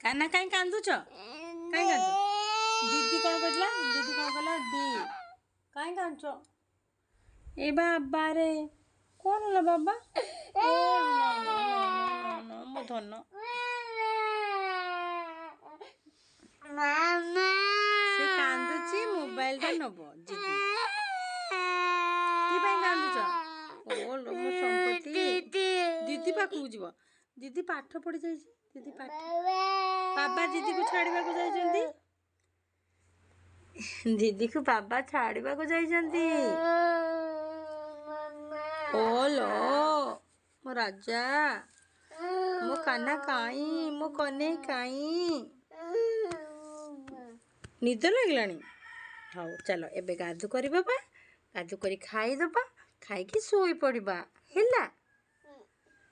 काना कहीं कांदुच कहीं कांदु दीदी कौन कहला दीदी कौन कहला डी कहीं कांच ए बाबा रे कौन होला बाबा ओ नो मो धन से कांदुची मोबाइल टा नबो दीदी की भाई कांदुच ओ लो मो संपत्ति दीदी पाखु जीव दीदी पाठ पढ़ी जाई दीदी पाठ बाबा दीदी को छाड़वा को जाइछंती दीदी को बाबा छाड़वा को जाइछंती ओ लो मो राजा मो काना काई मो कने काई निद लगलानी हाँ चलो एबे गाधु करी बाबा गाधु करी खाई दबा खाई की सोई पड़िबा हैला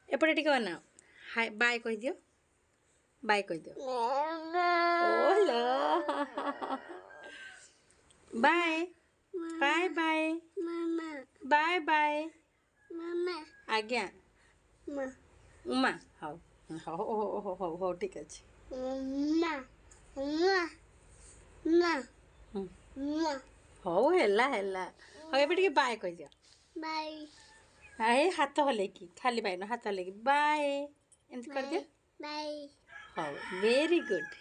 एपटे टिके बनाओ हाय बाय कह दियो बाय कह दियो ओलो bye bye bye bye bye आज्ञा उमा हाउ हो हो हो हो हो ठीक अछि हो हेला हेला हो एबे टिके बाय कह दियो बाय हाय हाथ हले की खाली बाय न हाथ हले की बाय एंत कर दियो बाय हाँ वेरी गुड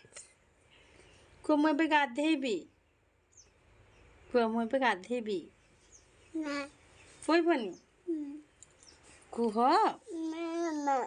को मु एबे गाधेबी को मु एबे गाधेबी ना कोई बनी कुह ना